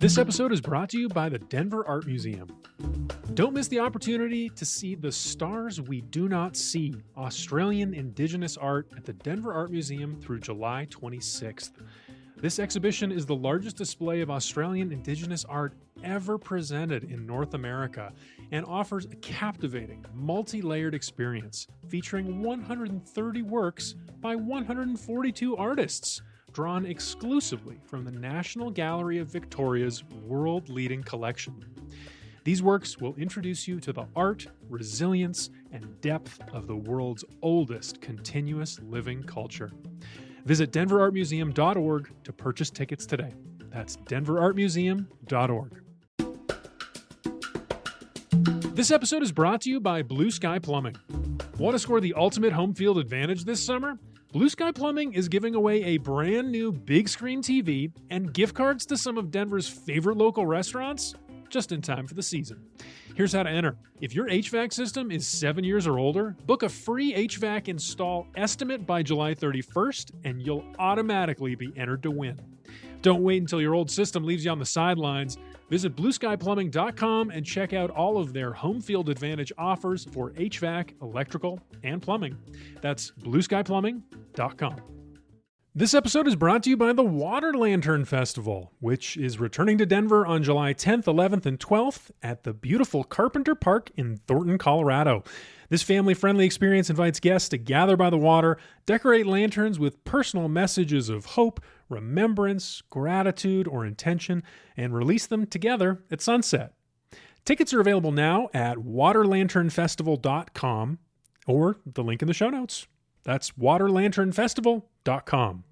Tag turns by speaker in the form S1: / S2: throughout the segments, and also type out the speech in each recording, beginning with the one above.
S1: This episode is brought to you by the Denver Art Museum. Don't miss the opportunity to see The Stars We Do Not See, Australian Indigenous art at the Denver Art Museum through July 26th. This exhibition is the largest display of Australian Indigenous art ever presented in North America and offers a captivating, multi-layered experience featuring 130 works by 142 artists, drawn exclusively from the National Gallery of Victoria's world-leading collection. These works will introduce you to the art, resilience, and depth of the world's oldest continuous living culture. Visit denverartmuseum.org to purchase tickets today. That's denverartmuseum.org. This episode is brought to you by Blue Sky Plumbing. Want to score the ultimate home field advantage this summer? Blue Sky Plumbing is giving away a brand new big screen TV and gift cards to some of Denver's favorite local restaurants just in time for the season. Here's how to enter. If your HVAC system is 7 years or older, book a free HVAC install estimate by July 31st and you'll automatically be entered to win. Don't wait until your old system leaves you on the sidelines. Visit blueskyplumbing.com and check out all of their home field advantage offers for HVAC, electrical, and plumbing. That's blueskyplumbing.com. This episode is brought to you by the Water Lantern Festival, which is returning to Denver on July 10th, 11th, and 12th at the beautiful Carpenter Park in Thornton, Colorado. This family-friendly experience invites guests to gather by the water, decorate lanterns with personal messages of hope, remembrance, gratitude, or intention, and release them together at sunset. Tickets are available now at waterlanternfestival.com or the link in the show notes. That's waterlanternfestival.com.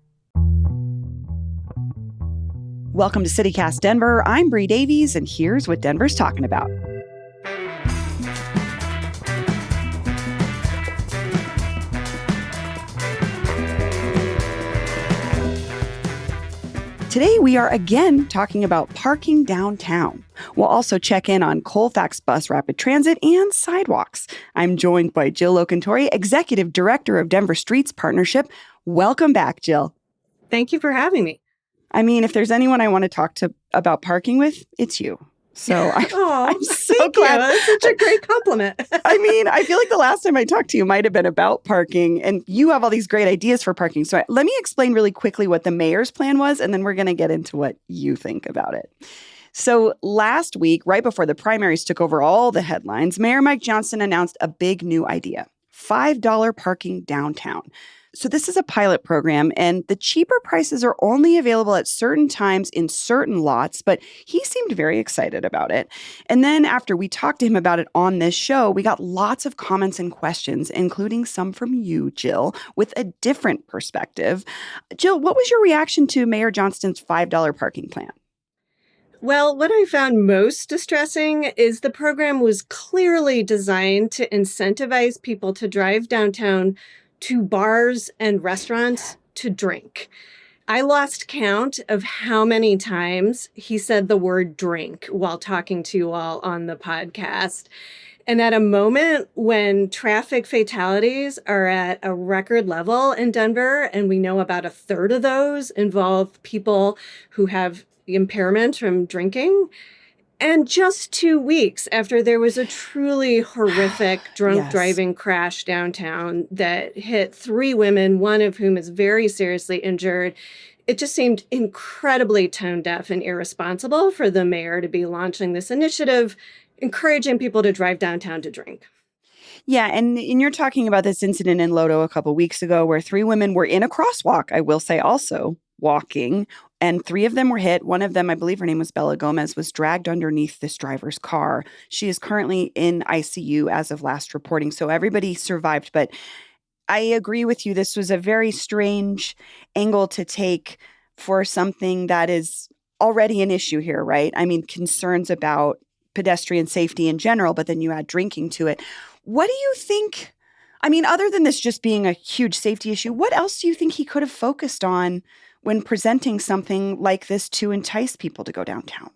S2: Welcome to CityCast Denver. I'm Bree Davies, and here's what Denver's talking about. Today, we are again talking about parking downtown. We'll also check in on Colfax Bus Rapid Transit and sidewalks. I'm joined by Jill Locantori, Executive Director of Denver Streets Partnership. Welcome back, Jill.
S3: Thank you for having me.
S2: I mean, if there's anyone I want to talk to about parking with, it's you. So I'm so glad.
S3: That's such a great compliment.
S2: I mean, I feel like the last time I talked to you might have been about parking, and you have all these great ideas for parking. So let me explain really quickly what the mayor's plan was, and then we're going to get into what you think about it. So last week, right before the primaries took over all the headlines, Mayor Mike Johnson announced a big new idea: $5 parking downtown. So this is a pilot program, and the cheaper prices are only available at certain times in certain lots, but he seemed very excited about it. And then after we talked to him about it on this show, we got lots of comments and questions, including some from you, Jill, with a different perspective. Jill, what was your reaction to Mayor Johnston's $5 parking plan?
S3: Well, what I found most distressing is the program was clearly designed to incentivize people to drive downtown to bars and restaurants to drink. I lost count of how many times he said the word drink while talking to you all on the podcast. And at a moment when traffic fatalities are at a record level in Denver, and we know about a third of those involve people who have impairment from drinking, and just 2 weeks after there was a truly horrific drunk driving crash downtown that hit 3 women, one of whom is very seriously injured, it just seemed incredibly tone deaf and irresponsible for the mayor to be launching this initiative, encouraging people to drive downtown to drink.
S2: Yeah, and you're talking about this incident in Lodo a couple weeks ago where 3 women were in a crosswalk, I will say also, walking, and 3 of them were hit. One of them, I believe her name was Bella Gomez, was dragged underneath this driver's car. She is currently in ICU as of last reporting, so everybody survived. But I agree with you. This was a very strange angle to take for something that is already an issue here, right? I mean, concerns about pedestrian safety in general, but then you add drinking to it. What do you think? I mean, other than this just being a huge safety issue, what else do you think he could have focused on when presenting something like this to entice people to go downtown?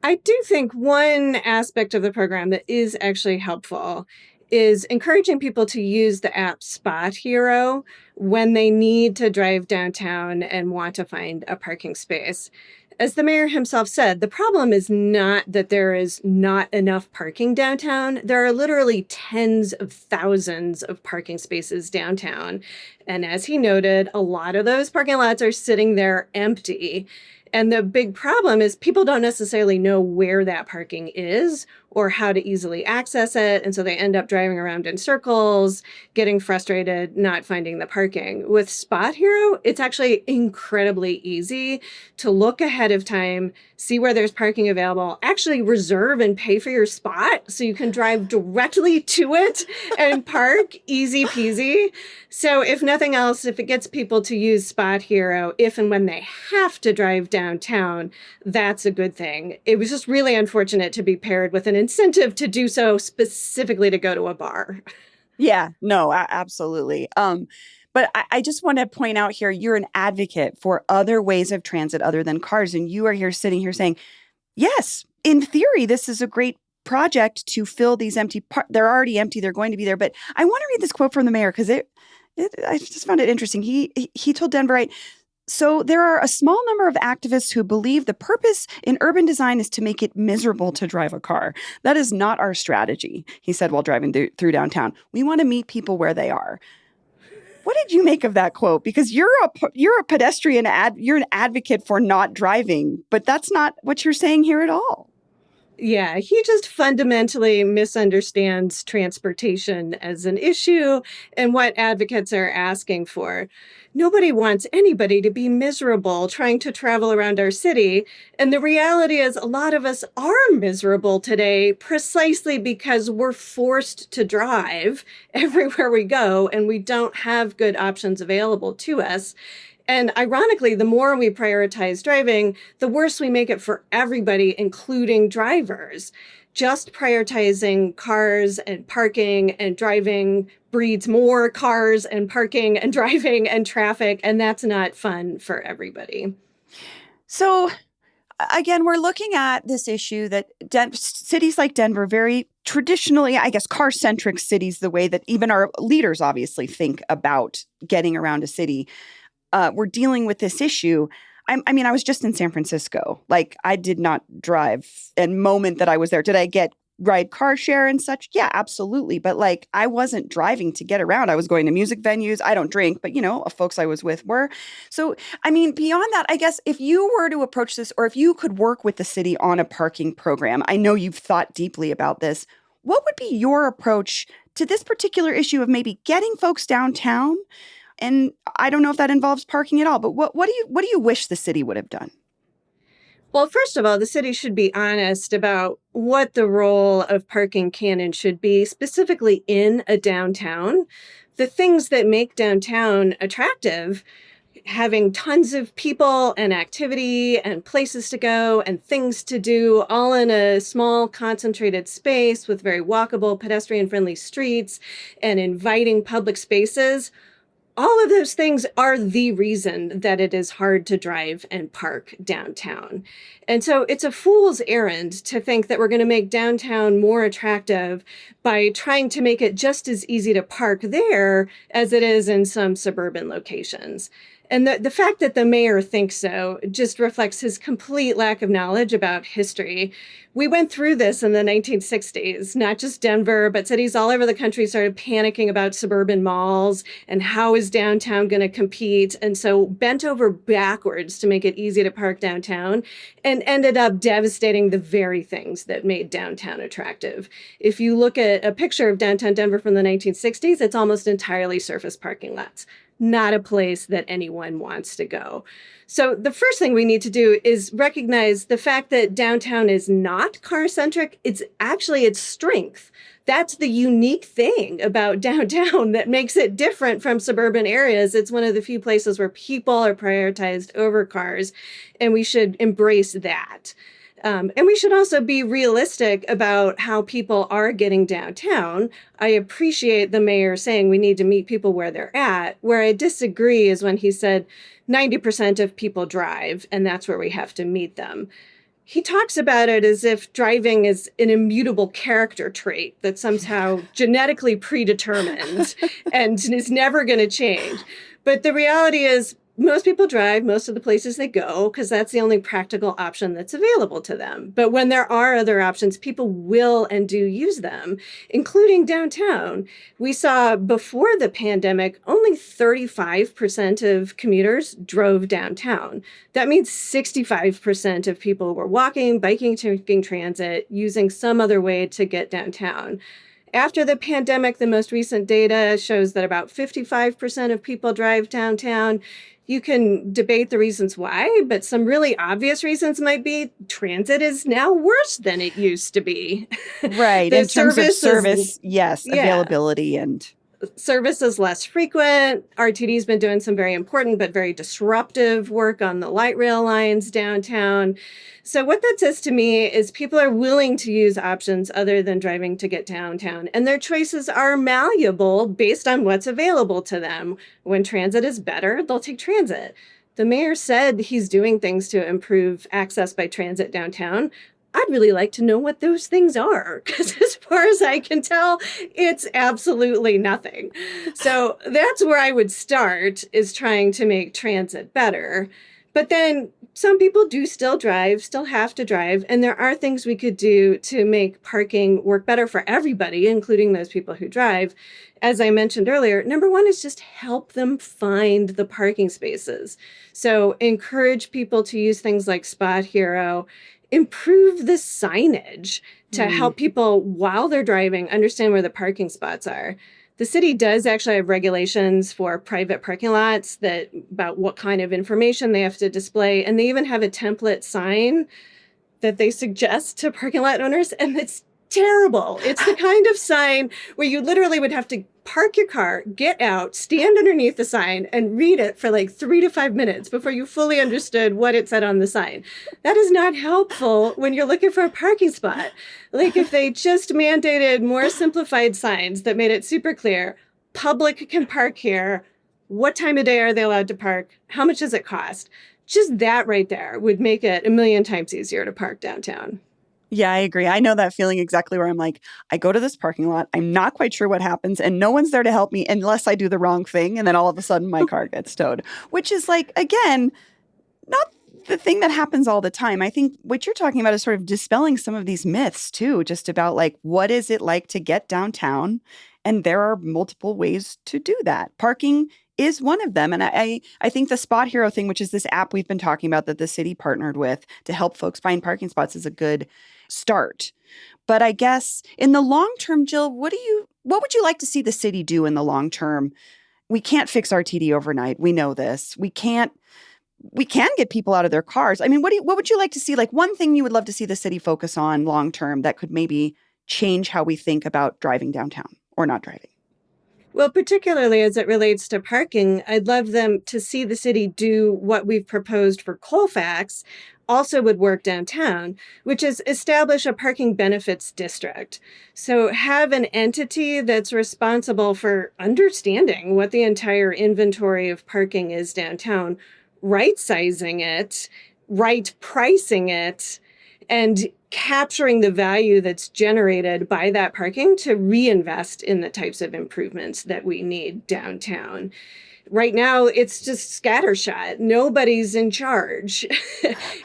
S3: I do think one aspect of the program that is actually helpful is encouraging people to use the app Spot Hero when they need to drive downtown and want to find a parking space. As the mayor himself said, the problem is not that there is not enough parking downtown. There are literally tens of thousands of parking spaces downtown. And as he noted, a lot of those parking lots are sitting there empty. And the big problem is people don't necessarily know where that parking is or how to easily access it. And so they end up driving around in circles, getting frustrated, not finding the parking. With Spot Hero, it's actually incredibly easy to look ahead of time, see where there's parking available, actually reserve and pay for your spot so you can drive directly to it and park, easy peasy. So if nothing else, if it gets people to use Spot Hero, if and when they have to drive downtown, that's a good thing. It was just really unfortunate to be paired with an incentive to do so specifically to go to a bar.
S2: Yeah, no, absolutely. But I just want to point out here, you're an advocate for other ways of transit other than cars. And you are here sitting here saying, yes, in theory, this is a great project to fill these empty they're already empty. They're going to be there. But I want to read this quote from the mayor because I just found it interesting. He told Denver, right? So there are a small number of activists who believe the purpose in urban design is to make it miserable to drive a car. That is not our strategy, he said while driving through downtown. We want to meet people where they are. What did you make of that quote? Because you're a pedestrian you're an advocate for not driving, but that's not what you're saying here at all.
S3: Yeah, he just fundamentally misunderstands transportation as an issue and what advocates are asking for. Nobody wants anybody to be miserable trying to travel around our city. And the reality is a lot of us are miserable today precisely because we're forced to drive everywhere we go and we don't have good options available to us. And ironically, the more we prioritize driving, the worse we make it for everybody, including drivers. Just prioritizing cars and parking and driving breeds more cars and parking and driving and traffic, and that's not fun for everybody.
S2: So, again, we're looking at this issue that cities like Denver, very traditionally, I guess, car-centric cities, the way that even our leaders obviously think about getting around a city. We're dealing with this issue. I mean, I was just in San Francisco. Like, I did not drive. And moment that I was there, did I ride car share and such? Yeah, absolutely. But like, I wasn't driving to get around. I was going to music venues. I don't drink, but folks I was with were. So, I mean, beyond that, I guess if you were to approach this, or if you could work with the city on a parking program, I know you've thought deeply about this. What would be your approach to this particular issue of maybe getting folks downtown? And I don't know if that involves parking at all, but what do you wish the city would have done?
S3: Well, first of all, the city should be honest about what the role of parking can and should be, specifically in a downtown. The things that make downtown attractive, having tons of people and activity and places to go and things to do, all in a small, concentrated space with very walkable, pedestrian-friendly streets and inviting public spaces. All of those things are the reason that it is hard to drive and park downtown. And so it's a fool's errand to think that we're going to make downtown more attractive by trying to make it just as easy to park there as it is in some suburban locations. And the fact that the mayor thinks so just reflects his complete lack of knowledge about history. We went through this in the 1960s, not just Denver, but cities all over the country started panicking about suburban malls and how is downtown going to compete. And so bent over backwards to make it easy to park downtown and ended up devastating the very things that made downtown attractive. If you look at a picture of downtown Denver from the 1960s, it's almost entirely surface parking lots. Not a place that anyone wants to go. So the first thing we need to do is recognize the fact that downtown is not car-centric. It's actually its strength. That's the unique thing about downtown that makes it different from suburban areas. It's one of the few places where people are prioritized over cars, and we should embrace that. And we should also be realistic about how people are getting downtown. I appreciate the mayor saying we need to meet people where they're at. Where I disagree is when he said 90% of people drive, and that's where we have to meet them. He talks about it as if driving is an immutable character trait that's somehow genetically predetermined and is never going to change. But the reality is, most people drive most of the places they go because that's the only practical option that's available to them. But when there are other options, people will and do use them, including downtown. We saw before the pandemic, only 35% of commuters drove downtown. That means 65% of people were walking, biking, taking transit, using some other way to get downtown. After the pandemic, the most recent data shows that about 55% of people drive downtown. You can debate the reasons why, but some really obvious reasons might be transit is now worse than it used to be.
S2: Right. In terms of service, yes, availability and
S3: service is less frequent. RTD's been doing some very important but very disruptive work on the light rail lines downtown. So what that says to me is people are willing to use options other than driving to get downtown, and their choices are malleable based on what's available to them. When transit is better, they'll take transit. The mayor said he's doing things to improve access by transit downtown. I'd really like to know what those things are, because as far as I can tell, it's absolutely nothing. So that's where I would start, is trying to make transit better. But then some people do still drive, still have to drive, and there are things we could do to make parking work better for everybody, including those people who drive. As I mentioned earlier, number one is just help them find the parking spaces. So encourage people to use things like Spot Hero. Improve the signage to help people while they're driving understand where the parking spots are. The city does actually have regulations for private parking lots about what kind of information they have to display. And they even have a template sign that they suggest to parking lot owners. And it's terrible. It's the kind of sign where you literally would have to park your car, get out, stand underneath the sign, and read it for like 3 to 5 minutes before you fully understood what it said on the sign. That is not helpful when you're looking for a parking spot. Like if they just mandated more simplified signs that made it super clear, public can park here, what time of day are they allowed to park, how much does it cost? Just that right there would make it a million times easier to park downtown.
S2: Yeah, I agree. I know that feeling exactly, where I'm like, I go to this parking lot, I'm not quite sure what happens, and no one's there to help me unless I do the wrong thing. And then all of a sudden my car gets towed, which is like, again, not the thing that happens all the time. I think what you're talking about is sort of dispelling some of these myths too, just about like, what is it like to get downtown? And there are multiple ways to do that. Parking is one of them. And I think the Spot Hero thing, which is this app we've been talking about that the city partnered with to help folks find parking spots, is a good start. But I guess in the long term, Jill, what would you like to see the city do in the long term? We can't fix RTD overnight. We know this. We can get people out of their cars. I mean, what would you like to see? Like one thing you would love to see the city focus on long term that could maybe change how we think about driving downtown or not driving?
S3: Well, particularly as it relates to parking, I'd love them to see the city do what we've proposed for Colfax, also would work downtown, which is establish a parking benefits district. So have an entity that's responsible for understanding what the entire inventory of parking is downtown, right-sizing it, right pricing it, and capturing the value that's generated by that parking to reinvest in the types of improvements that we need downtown. Right now, it's just scattershot. Nobody's in charge.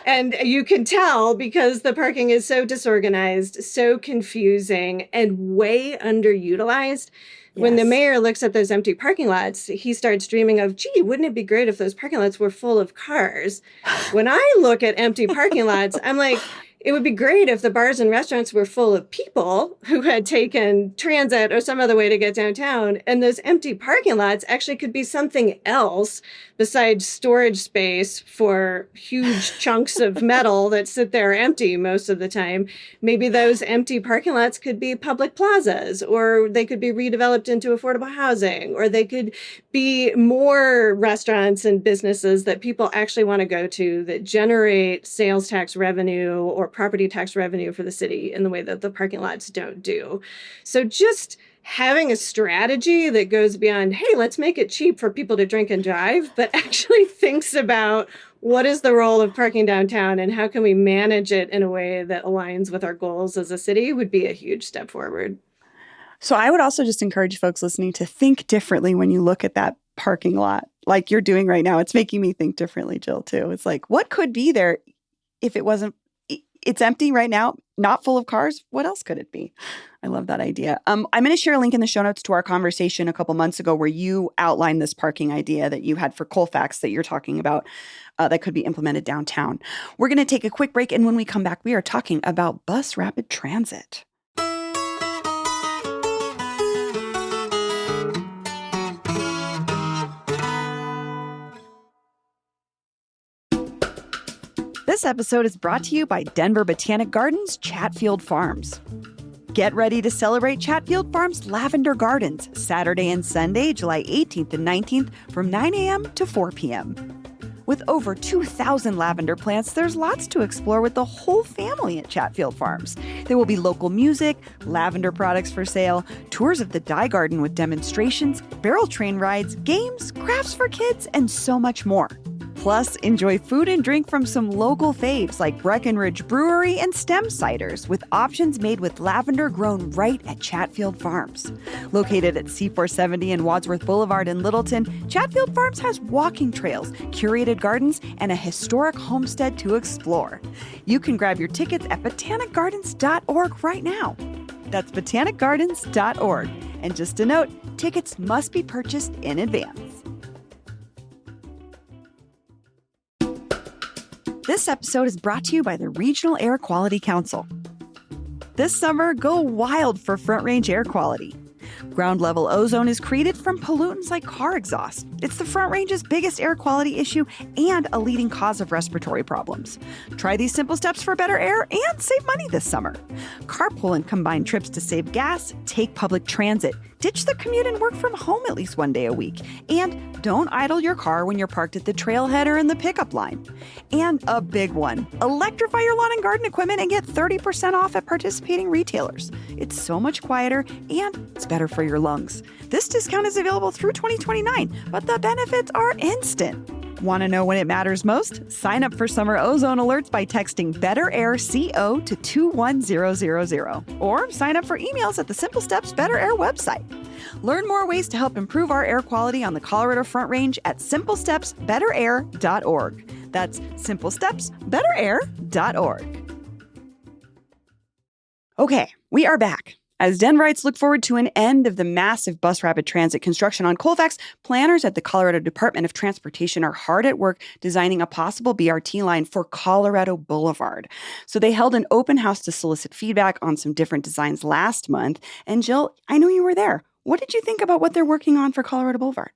S3: And you can tell because the parking is so disorganized, so confusing, and way underutilized. When the mayor looks at those empty parking lots, he starts dreaming of, gee, wouldn't it be great if those parking lots were full of cars? When I look at empty parking lots, I'm like, it would be great if the bars and restaurants were full of people who had taken transit or some other way to get downtown. And those empty parking lots actually could be something else besides storage space for huge chunks of metal that sit there empty most of the time. Maybe those empty parking lots could be public plazas, or they could be redeveloped into affordable housing, or they could be more restaurants and businesses that people actually want to go to that generate sales tax revenue or property tax revenue for the city in the way that the parking lots don't do. So just having a strategy that goes beyond, hey, let's make it cheap for people to drink and drive, but actually thinks about what is the role of parking downtown and how can we manage it in a way that aligns with our goals as a city would be a huge step forward.
S2: So I would also just encourage folks listening to think differently when you look at that parking lot like you're doing right now. It's making me think differently, Jill, too. It's like, what could be there if it wasn't, it's empty right now, not full of cars. What else could it be? I love that idea. I'm going to share a link in the show notes to our conversation a couple months ago where you outlined this parking idea that you had for Colfax that you're talking about that could be implemented downtown. We're going to take a quick break. And when we come back, we are talking about bus rapid transit. This episode is brought to you by Denver Botanic Gardens Chatfield Farms. Get ready to celebrate Chatfield Farms Lavender Gardens Saturday and Sunday, July 18th and 19th from 9 a.m. to 4 p.m. With over 2,000 lavender plants, there's lots to explore with the whole family at Chatfield Farms. There will be local music, lavender products for sale, tours of the dye garden with demonstrations, barrel train rides, games, crafts for kids, and so much more. Plus, enjoy food and drink from some local faves like Breckenridge Brewery and Stem Ciders with options made with lavender grown right at Chatfield Farms. Located at C470 and Wadsworth Boulevard in Littleton, Chatfield Farms has walking trails, curated gardens, and a historic homestead to explore. You can grab your tickets at botanicgardens.org right now. That's botanicgardens.org. And just a note, tickets must be purchased in advance. This episode is brought to you by the Regional Air Quality Council. This summer, go wild for Front Range air quality. Ground-level ozone is created from pollutants like car exhaust. It's the Front Range's biggest air quality issue and a leading cause of respiratory problems. Try these simple steps for better air and save money this summer. Carpool and combine trips to save gas, take public transit, ditch the commute and work from home at least one day a week. And don't idle your car when you're parked at the trailhead or in the pickup line. And a big one, electrify your lawn and garden equipment and get 30% off at participating retailers. It's so much quieter and it's better for your lungs. This discount is available through 2029, but the benefits are instant. Want to know when it matters most? Sign up for summer ozone alerts by texting Better Air CO to 21000 or sign up for emails at the Simple Steps Better Air website. Learn more ways to help improve our air quality on the Colorado Front Range at simplestepsbetterair.org. That's simplestepsbetterair.org. Okay, we are back. As Denverites look forward to an end of the massive bus rapid transit construction on Colfax, planners at the Colorado Department of Transportation are hard at work designing a possible BRT line for Colorado Boulevard. So they held an open house to solicit feedback on some different designs last month. And Jill, I know you were there. What did you think about what they're working on for Colorado Boulevard?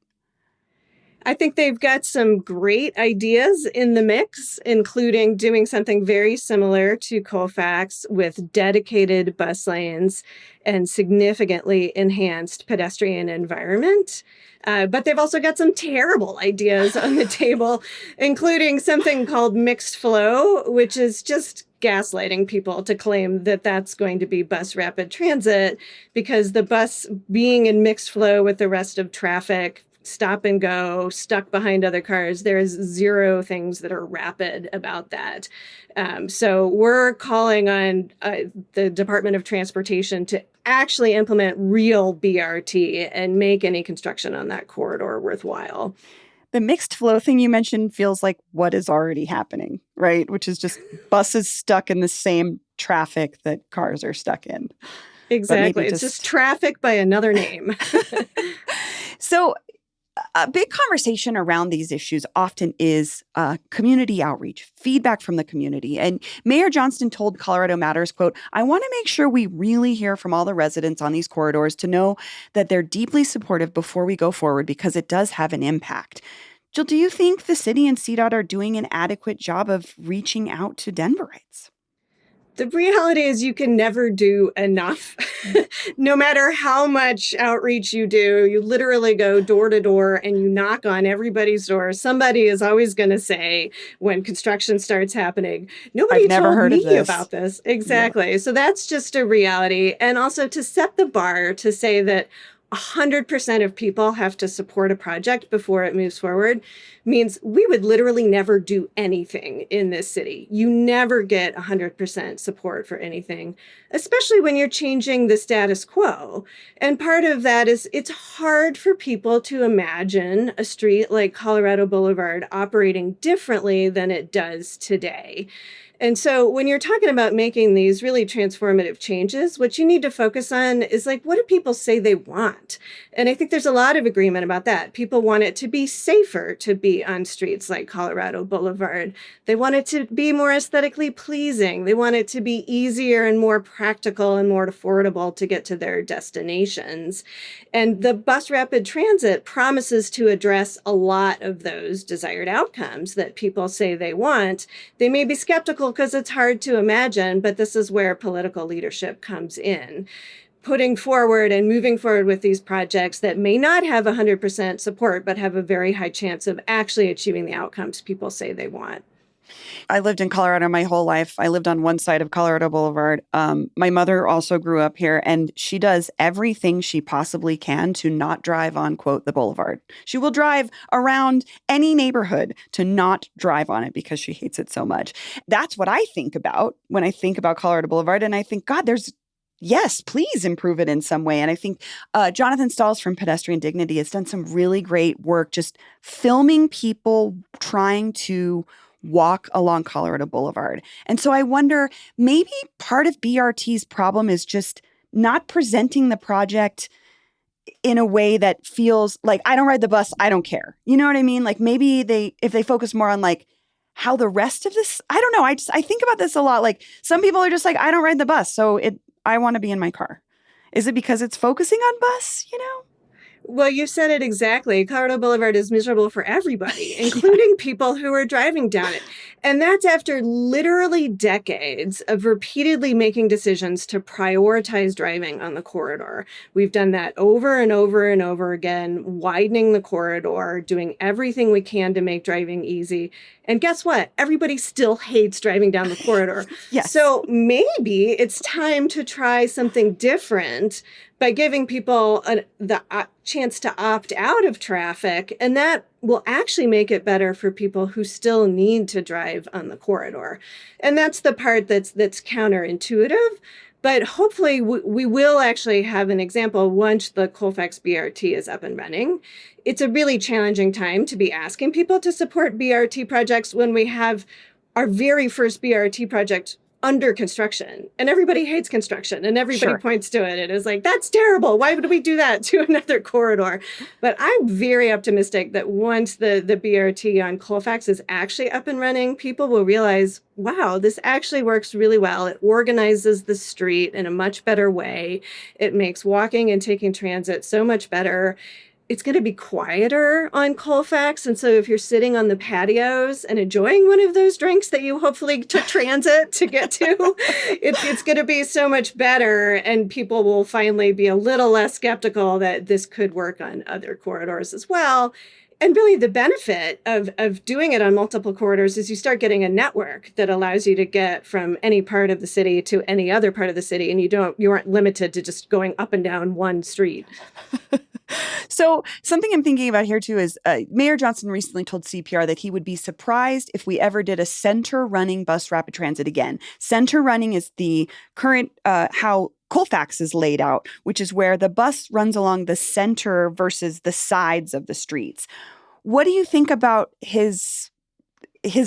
S3: I think they've got some great ideas in the mix, including doing something very similar to Colfax with dedicated bus lanes and significantly enhanced pedestrian environment. But they've also got some terrible ideas on the table, including something called mixed flow, which is just gaslighting people to claim that that's going to be bus rapid transit because the bus being in mixed flow with the rest of traffic, stop and go, stuck behind other cars. There is zero things that are rapid about that. So we're calling on the Department of Transportation to actually implement real BRT and make any construction on that corridor worthwhile.
S2: The mixed flow thing you mentioned feels like what is already happening, right? Which is just buses stuck in the same traffic that cars are stuck in.
S3: Exactly. It's just traffic by another name.
S2: So a big conversation around these issues often is community outreach, feedback from the community. And Mayor Johnston told Colorado Matters, quote, "I want to make sure we really hear from all the residents on these corridors to know that they're deeply supportive before we go forward because it does have an impact." Jill, do you think the city and CDOT are doing an adequate job of reaching out to Denverites?
S3: The reality is you can never do enough. No matter how much outreach you do, you literally go door to door and you knock on everybody's door. Somebody is always going to say when construction starts happening, nobody
S2: I've never
S3: told
S2: heard
S3: me
S2: of this.
S3: about this. Exactly. So that's just a reality. And also to set the bar to say that 100% of people have to support a project before it moves forward means we would literally never do anything in this city. You never get 100% support for anything, especially when you're changing the status quo. And part of that is it's hard for people to imagine a street like Colorado Boulevard operating differently than it does today. And so when you're talking about making these really transformative changes, what you need to focus on is like, what do people say they want? And I think there's a lot of agreement about that. People want it to be safer to be on streets like Colorado Boulevard. They want it to be more aesthetically pleasing. They want it to be easier and more practical and more affordable to get to their destinations. And the bus rapid transit promises to address a lot of those desired outcomes that people say they want. They may be skeptical because it's hard to imagine, but this is where political leadership comes in. Putting forward and moving forward with these projects that may not have 100% support, but have a very high chance of actually achieving the outcomes people say they want.
S2: I lived in Colorado my whole life. I lived on one side of Colorado Boulevard. My mother also grew up here, and she does everything she possibly can to not drive on, quote, the boulevard. She will drive around any neighborhood to not drive on it because she hates it so much. That's what I think about when I think about Colorado Boulevard. And I think, God, yes, please improve it in some way. And I think Jonathan Stalls from Pedestrian Dignity has done some really great work just filming people trying to walk along Colorado Boulevard. And so I wonder, maybe part of BRT's problem is just not presenting the project in a way that feels like, I don't ride the bus, I don't care. You know what I mean? Like maybe if they focus more on like how the rest of this, I don't know. I think about this a lot. Like some people are just like, I don't ride the bus, so I want to be in my car. Is it because it's focusing on bus, you know?
S3: Well, you said it exactly. Colorado Boulevard is miserable for everybody, including people who are driving down it. And that's after literally decades of repeatedly making decisions to prioritize driving on the corridor. We've done that over and over and over again, widening the corridor, doing everything we can to make driving easy. And guess what? Everybody still hates driving down the corridor.
S2: Yes.
S3: So maybe it's time to try something different by giving people the chance to opt out of traffic. And that will actually make it better for people who still need to drive on the corridor. And that's the part that's counterintuitive. But hopefully we will actually have an example once the Colfax BRT is up and running. It's a really challenging time to be asking people to support BRT projects when we have our very first BRT project under construction, and everybody hates construction, and everybody points to it. It is like, that's terrible. Why would we do that to another corridor? But I'm very optimistic that once the BRT on Colfax is actually up and running, people will realize, wow, this actually works really well. It organizes the street in a much better way. It makes walking and taking transit so much better. It's going to be quieter on Colfax. And so if you're sitting on the patios and enjoying one of those drinks that you hopefully took transit to get to, it's going to be so much better. And people will finally be a little less skeptical that this could work on other corridors as well. And really the benefit of doing it on multiple corridors is you start getting a network that allows you to get from any part of the city to any other part of the city. And you aren't limited to just going up and down one street.
S2: So something I'm thinking about here, too, is Mayor Johnson recently told CPR that he would be surprised if we ever did a center running bus rapid transit again. Center running is the current how Colfax is laid out, which is where the bus runs along the center versus the sides of the streets. What do you think about his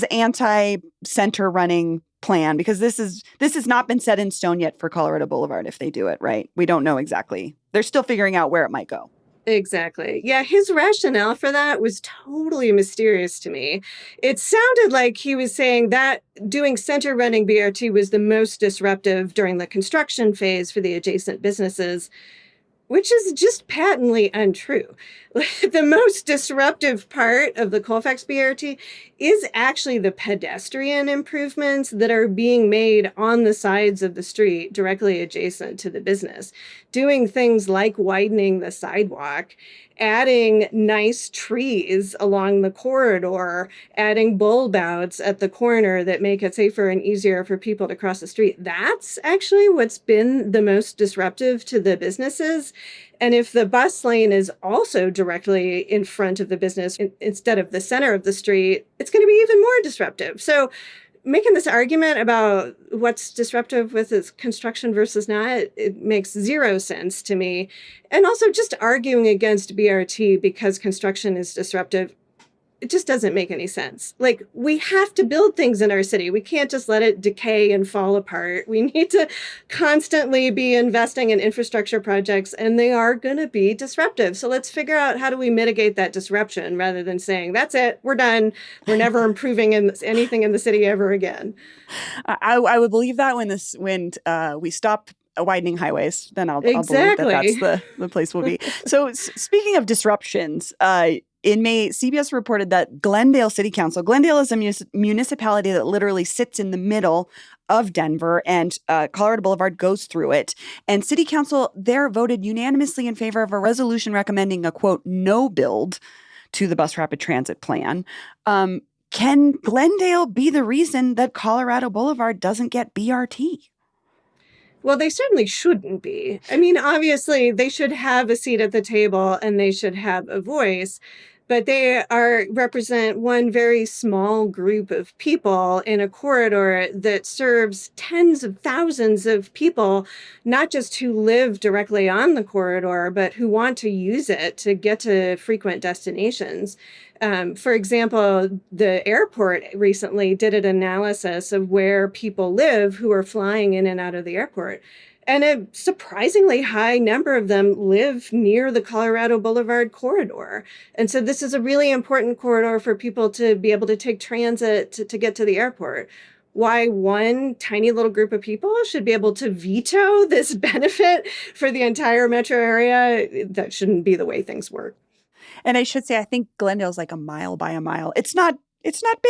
S2: anti-center running plan? Because this has not been set in stone yet for Colorado Boulevard if they do it, right? We don't know exactly. They're still figuring out where it might go.
S3: Exactly. Yeah, his rationale for that was totally mysterious to me. It sounded like he was saying that doing center running BRT was the most disruptive during the construction phase for the adjacent businesses, which is just patently untrue. The most disruptive part of the Colfax BRT is actually the pedestrian improvements that are being made on the sides of the street directly adjacent to the business, doing things like widening the sidewalk, adding nice trees along the corridor, adding bulb outs at the corner that make it safer and easier for people to cross the street. That's actually what's been the most disruptive to the businesses. And if the bus lane is also directly in front of the business instead of the center of the street, it's going to be even more disruptive. So making this argument about what's disruptive with its construction versus not, it makes zero sense to me. And also just arguing against BRT because construction is disruptive, it just doesn't make any sense. Like, we have to build things in our city. We can't just let it decay and fall apart. We need to constantly be investing in infrastructure projects, and they are going to be disruptive. So let's figure out how do we mitigate that disruption rather than saying, that's it, we're done. We're never improving anything in the city ever again.
S2: I would believe that when we stop widening highways, then I'll believe that that's the place we'll be. So speaking of disruptions, in May, CBS reported that Glendale City Council, Glendale is a municipality that literally sits in the middle of Denver, and Colorado Boulevard goes through it. And City Council there voted unanimously in favor of a resolution recommending a, quote, no build to the bus rapid transit plan. Can Glendale be the reason that Colorado Boulevard doesn't get BRT?
S3: Well, they certainly shouldn't be. I mean, obviously, they should have a seat at the table and they should have a voice, but they represent one very small group of people in a corridor that serves tens of thousands of people, not just who live directly on the corridor, but who want to use it to get to frequent destinations. For example, the airport recently did an analysis of where people live who are flying in and out of the airport. And a surprisingly high number of them live near the Colorado Boulevard corridor. And so this is a really important corridor for people to be able to take transit to get to the airport. Why one tiny little group of people should be able to veto this benefit for the entire metro area, that shouldn't be the way things work.
S2: And I should say, I think Glendale's like a mile by a mile. It's not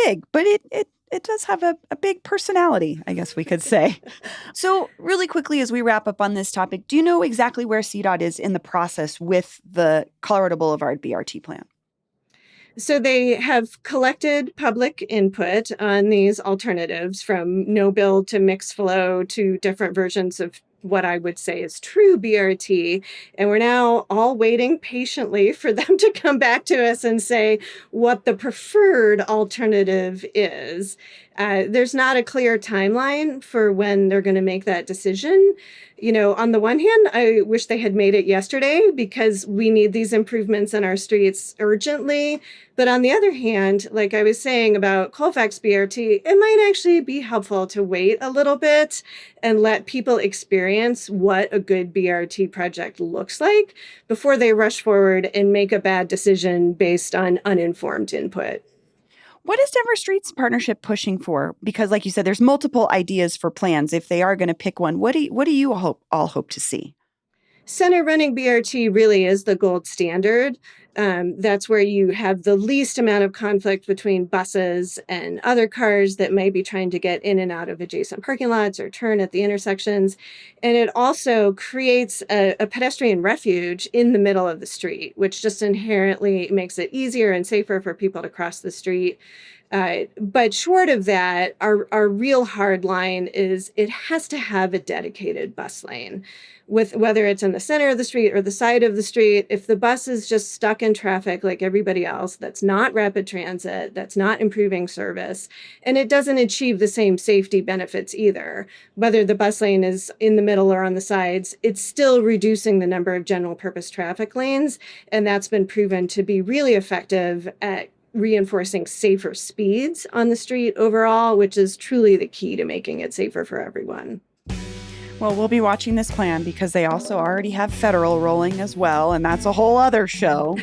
S2: big, but it does have a big personality, I guess we could say. So really quickly, as we wrap up on this topic, do you know exactly where CDOT is in the process with the Colorado Boulevard BRT plan?
S3: So they have collected public input on these alternatives, from no build to mixed flow to different versions of what I would say is true BRT. And we're now all waiting patiently for them to come back to us and say what the preferred alternative is. There's not a clear timeline for when they're going to make that decision. You know, on the one hand, I wish they had made it yesterday because we need these improvements in our streets urgently. But on the other hand, like I was saying about Colfax BRT, it might actually be helpful to wait a little bit and let people experience what a good BRT project looks like before they rush forward and make a bad decision based on uninformed input.
S2: What is Denver Streets Partnership pushing for? Because like you said, there's multiple ideas for plans. If they are going to pick one, what do you all hope to see?
S3: Center running BRT really is the gold standard. That's where you have the least amount of conflict between buses and other cars that may be trying to get in and out of adjacent parking lots or turn at the intersections. And it also creates a pedestrian refuge in the middle of the street, which just inherently makes it easier and safer for people to cross the street. But short of that, our real hard line is it has to have a dedicated bus lane. With whether it's in the center of the street or the side of the street, if the bus is just stuck in traffic like everybody else, that's not rapid transit, that's not improving service, and it doesn't achieve the same safety benefits either. Whether the bus lane is in the middle or on the sides, it's still reducing the number of general purpose traffic lanes, and that's been proven to be really effective at reinforcing safer speeds on the street overall, which is truly the key to making it safer for everyone.
S2: Well, we'll be watching this plan because they also already have federal rolling as well, and that's a whole other show.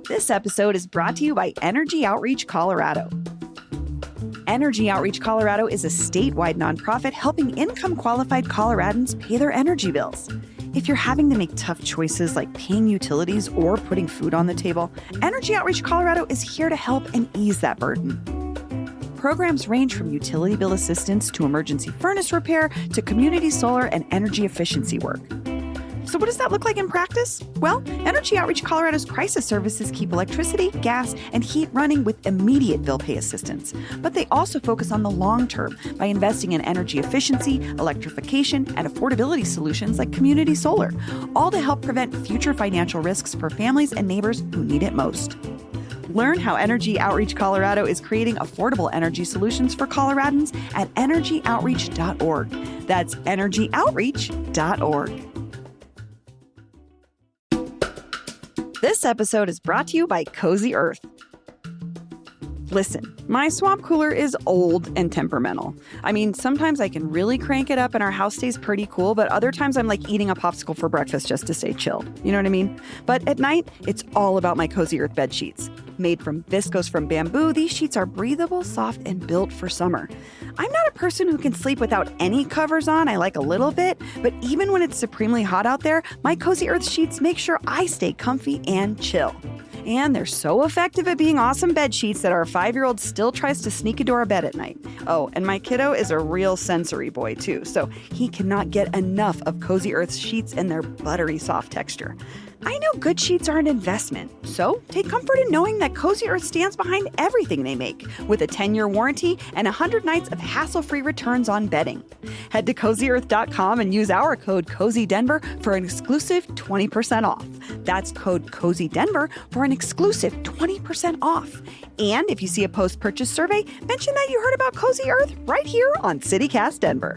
S2: This episode is brought to you by Energy Outreach Colorado. Energy Outreach Colorado is a statewide nonprofit helping income-qualified Coloradans pay their energy bills. If you're having to make tough choices like paying utilities or putting food on the table, Energy Outreach Colorado is here to help and ease that burden. Programs range from utility bill assistance to emergency furnace repair to community solar and energy efficiency work. So what does that look like in practice? Well, Energy Outreach Colorado's crisis services keep electricity, gas, and heat running with immediate bill pay assistance. But they also focus on the long term by investing in energy efficiency, electrification, and affordability solutions like community solar, all to help prevent future financial risks for families and neighbors who need it most. Learn how Energy Outreach Colorado is creating affordable energy solutions for Coloradans at energyoutreach.org. That's energyoutreach.org. This episode is brought to you by Cozy Earth. Listen, my swamp cooler is old and temperamental. I mean, sometimes I can really crank it up and our house stays pretty cool, but other times I'm like eating a popsicle for breakfast just to stay chilled. You know what I mean? But at night, it's all about my Cozy Earth bed sheets. Made from viscose from bamboo, these sheets are breathable, soft, and built for summer. I'm not a person who can sleep without any covers on. I like a little bit, but even when it's supremely hot out there, my Cozy Earth sheets make sure I stay comfy and chill. And they're so effective at being awesome bed sheets that our 5-year-old still tries to sneak into our bed at night. Oh, and my kiddo is a real sensory boy too, so he cannot get enough of Cozy Earth's sheets and their buttery soft texture. I know good sheets are an investment, so take comfort in knowing that Cozy Earth stands behind everything they make, with a 10-year warranty and 100 nights of hassle-free returns on bedding. Head to CozyEarth.com and use our code CozyDenver for an exclusive 20% off. That's code CozyDenver for an exclusive 20% off. And if you see a post-purchase survey, mention that you heard about Cozy Earth right here on CityCast Denver.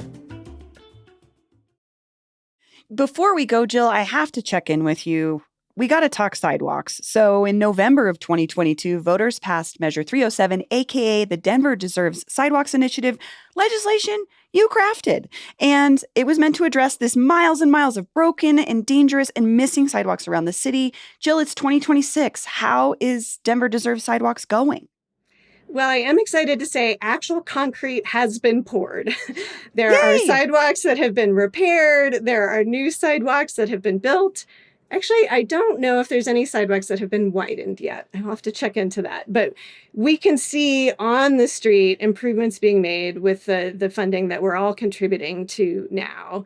S2: Before we go, Jill, I have to check in with you. We got to talk sidewalks. So in November of 2022, voters passed Measure 307, aka the Denver Deserves Sidewalks Initiative, legislation you crafted. And it was meant to address this miles and miles of broken and dangerous and missing sidewalks around the city. Jill, it's 2026. How is Denver Deserves Sidewalks going?
S3: Well, I am excited to say actual concrete has been poured. There
S2: Yay!
S3: are sidewalks that have been repaired. There are new sidewalks that have been built. Actually, I don't know if there's any sidewalks that have been widened yet. I'll have to check into that. But we can see on the street improvements being made with the funding that we're all contributing to now.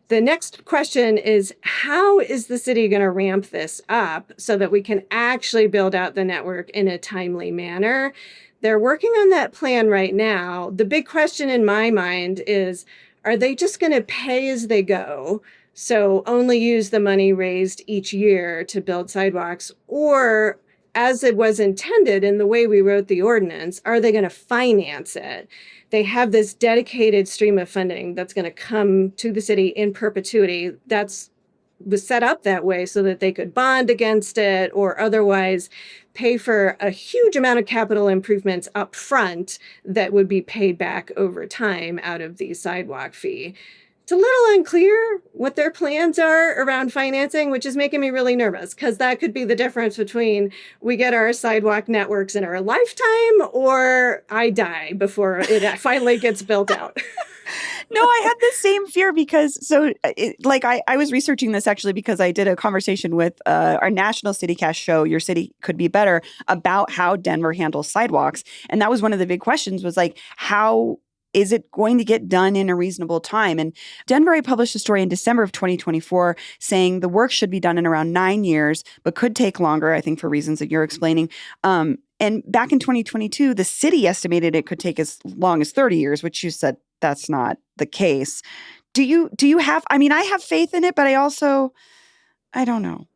S3: The next question is, how is the city going to ramp this up so that we can actually build out the network in a timely manner? They're working on that plan right now. The big question in my mind is, are they just going to pay as they go? So only use the money raised each year to build sidewalks, or as it was intended in the way we wrote the ordinance, are they going to finance it? They have this dedicated stream of funding that's going to come to the city in perpetuity. Was set up that way so that they could bond against it or otherwise pay for a huge amount of capital improvements up front that would be paid back over time out of the sidewalk fee. It's a little unclear what their plans are around financing, which is making me really nervous because that could be the difference between we get our sidewalk networks in our lifetime or I die before it finally gets built out.
S2: No, I had the same fear because I was researching this actually because I did a conversation with our national CityCast show, Your City Could Be Better, about how Denver handles sidewalks. And that was one of the big questions was like, how is it going to get done in a reasonable time? And Denver published a story in December of 2024 saying the work should be done in around 9 years, but could take longer, I think, for reasons that you're explaining. And back in 2022, the city estimated it could take as long as 30 years, which you said that's not the case. Do you have, I mean, I have faith in it, but I don't know.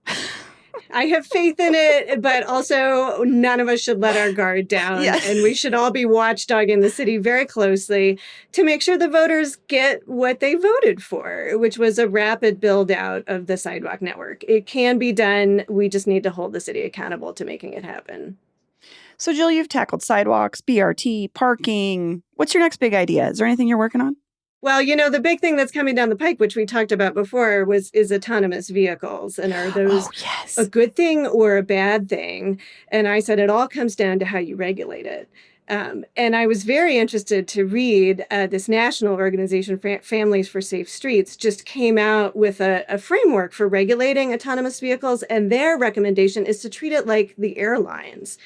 S3: I have faith in it, but also none of us should let our guard down.
S2: Yes.
S3: And we should all be watchdogging the city very closely to make sure the voters get what they voted for, which was a rapid build out of the sidewalk network. It can be done. We just need to hold the city accountable to making it happen.
S2: So, Jill, you've tackled sidewalks, BRT, parking. What's your next big idea? Is there anything you're working on?
S3: Well, the big thing that's coming down the pike, which we talked about before, is autonomous vehicles. And are those a good thing or a bad thing? And I said it all comes down to how you regulate it. And I was very interested to read this national organization, Families for Safe Streets, just came out with a framework for regulating autonomous vehicles. And their recommendation is to treat it like the airlines,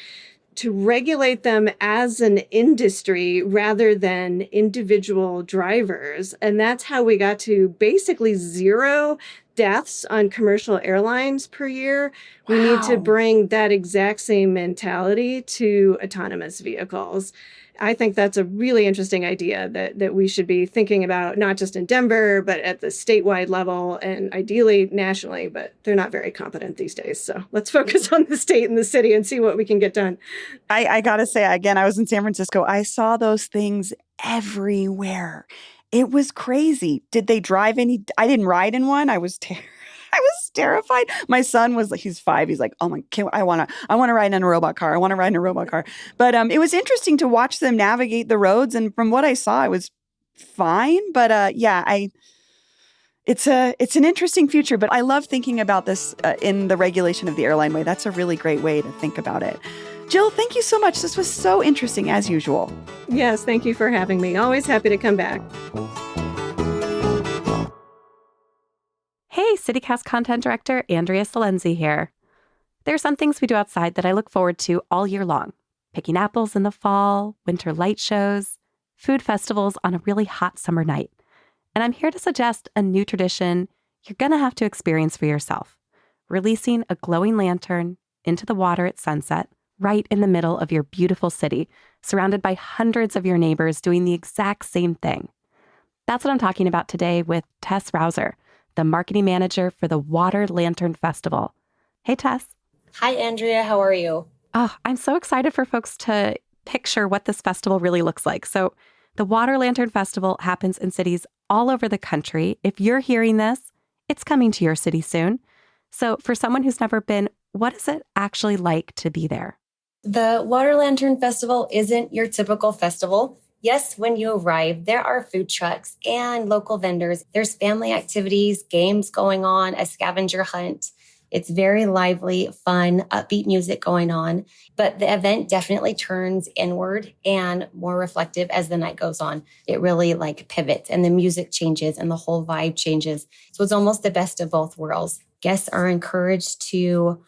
S3: to regulate them as an industry rather than individual drivers. And that's how we got to basically 0 deaths on commercial airlines per year. We need to bring that exact same mentality to autonomous vehicles. I think that's a really interesting idea that we should be thinking about, not just in Denver, but at the statewide level and ideally nationally, but they're not very competent these days. So let's focus on the state and the city and see what we can get done.
S2: I got to say, again, I was in San Francisco. I saw those things everywhere. It was crazy. Did they drive any? I didn't ride in one. I was terrified. My son he's 5. He's like, oh my, I want to ride in a robot car. I want to ride in a robot car. But it was interesting to watch them navigate the roads. And from what I saw, it was fine. But it's an interesting future. But I love thinking about this in the regulation of the airline way. That's a really great way to think about it. Jill, thank you so much. This was so interesting as usual.
S3: Yes, thank you for having me. Always happy to come back.
S4: Hey, CityCast Content Director Andrea Salenzi here. There are some things we do outside that I look forward to all year long. Picking apples in the fall, winter light shows, food festivals on a really hot summer night. And I'm here to suggest a new tradition you're going to have to experience for yourself. Releasing a glowing lantern into the water at sunset, right in the middle of your beautiful city, surrounded by hundreds of your neighbors doing the exact same thing. That's what I'm talking about today with Tess Rouser, the marketing manager for the Water Lantern Festival. Hey, Tess.
S5: Hi, Andrea. How are you?
S4: Oh, I'm so excited for folks to picture what this festival really looks like. So the Water Lantern Festival happens in cities all over the country. If you're hearing this, it's coming to your city soon. So for someone who's never been, what is it actually like to be there?
S5: The Water Lantern Festival isn't your typical festival. Yes, when you arrive, there are food trucks and local vendors. There's family activities, games going on, a scavenger hunt. It's very lively, fun, upbeat music going on. But the event definitely turns inward and more reflective as the night goes on. It really pivots and the music changes and the whole vibe changes. So it's almost the best of both worlds. Guests are encouraged to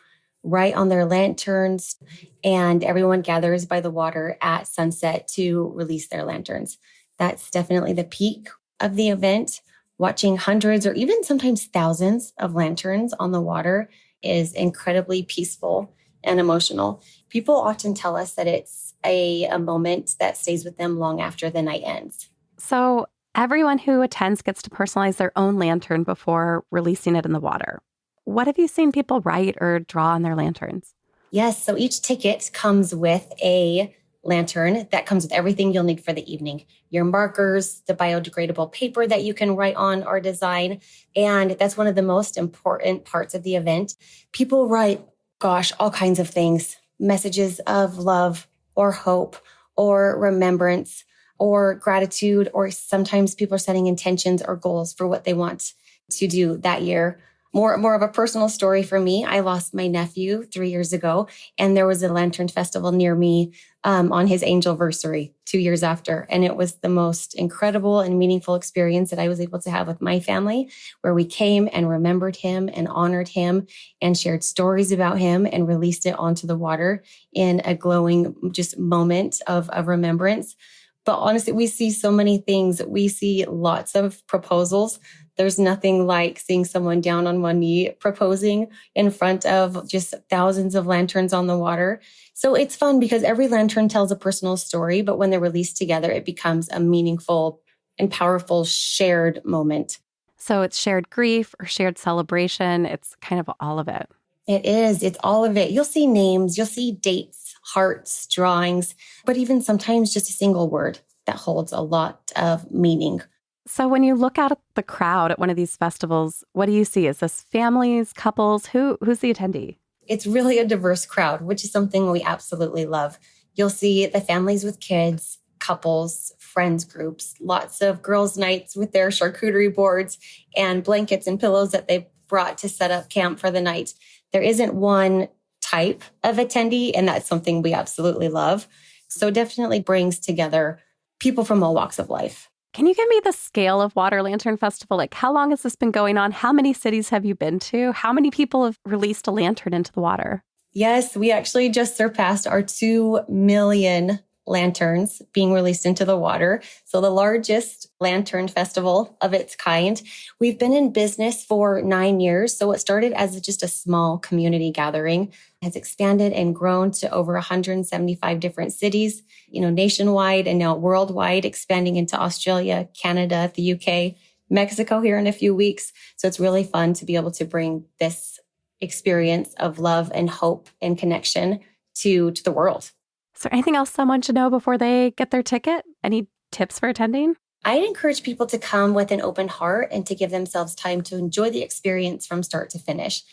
S5: write on their lanterns, and everyone gathers by the water at sunset to release their lanterns. That's definitely the peak of the event. Watching hundreds or even sometimes thousands of lanterns on the water is incredibly peaceful and emotional. People often tell us that it's a moment that stays with them long after the night ends.
S4: So everyone who attends gets to personalize their own lantern before releasing it in the water. What have you seen people write or draw on their lanterns?
S5: Yes, so each ticket comes with a lantern that comes with everything you'll need for the evening. Your markers, the biodegradable paper that you can write on or design. And that's one of the most important parts of the event. People write, all kinds of things. Messages of love or hope or remembrance or gratitude, or sometimes people are setting intentions or goals for what they want to do that year. More of a personal story for me. I lost my nephew 3 years ago, and there was a lantern festival near me on his angelversary 2 years after. And it was the most incredible and meaningful experience that I was able to have with my family, where we came and remembered him and honored him and shared stories about him and released it onto the water in a glowing just moment of remembrance. But honestly, we see so many things. We see lots of proposals. There's nothing like seeing someone down on one knee proposing in front of just thousands of lanterns on the water. So it's fun because every lantern tells a personal story, but when they're released together, it becomes a meaningful and powerful shared moment.
S4: So it's shared grief or shared celebration. It's kind of all of it.
S5: It is. It's all of it. You'll see names, you'll see dates, hearts, drawings, but even sometimes just a single word that holds a lot of meaning.
S4: So when you look out at the crowd at one of these festivals, what do you see? Is this families, couples? Who's the attendee?
S5: It's really a diverse crowd, which is something we absolutely love. You'll see the families with kids, couples, friends groups, lots of girls' nights with their charcuterie boards and blankets and pillows that they brought to set up camp for the night. There isn't one type of attendee, and that's something we absolutely love. So it definitely brings together people from all walks of life.
S4: Can you give me the scale of Water Lantern Festival? Like, how long has this been going on? How many cities have you been to? How many people have released a lantern into the water?
S5: Yes, we actually just surpassed our 2 million lanterns being released into the water. So the largest lantern festival of its kind. We've been in business for 9 years. So it started as just a small community gathering, has expanded and grown to over 175 different cities, nationwide and now worldwide, expanding into Australia, Canada, the UK, Mexico here in a few weeks. So it's really fun to be able to bring this experience of love and hope and connection to the world.
S4: Is there anything else someone should know before they get their ticket? Any tips for attending?
S5: I'd encourage people to come with an open heart and to give themselves time to enjoy the experience from start to finish.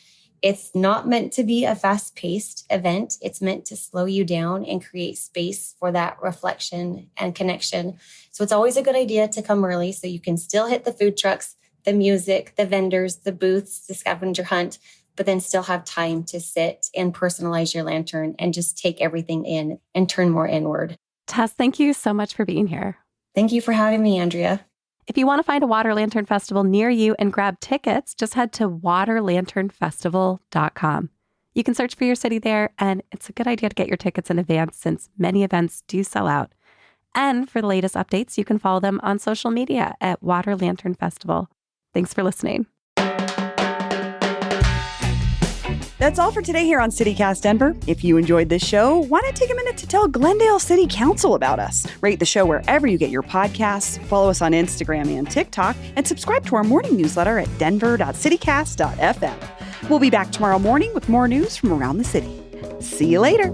S5: It's not meant to be a fast-paced event. It's meant to slow you down and create space for that reflection and connection. So it's always a good idea to come early so you can still hit the food trucks, the music, the vendors, the booths, the scavenger hunt, but then still have time to sit and personalize your lantern and just take everything in and turn more inward.
S4: Tess, thank you so much for being here.
S5: Thank you for having me, Andrea.
S4: If you want to find a Water Lantern Festival near you and grab tickets, just head to waterlanternfestival.com. You can search for your city there, and it's a good idea to get your tickets in advance since many events do sell out. And for the latest updates, you can follow them on social media at Water Lantern Festival. Thanks for listening.
S2: That's all for today here on CityCast Denver. If you enjoyed this show, why not take a minute to tell Glendale City Council about us? Rate the show wherever you get your podcasts, follow us on Instagram and TikTok, and subscribe to our morning newsletter at denver.citycast.fm. We'll be back tomorrow morning with more news from around the city. See you later.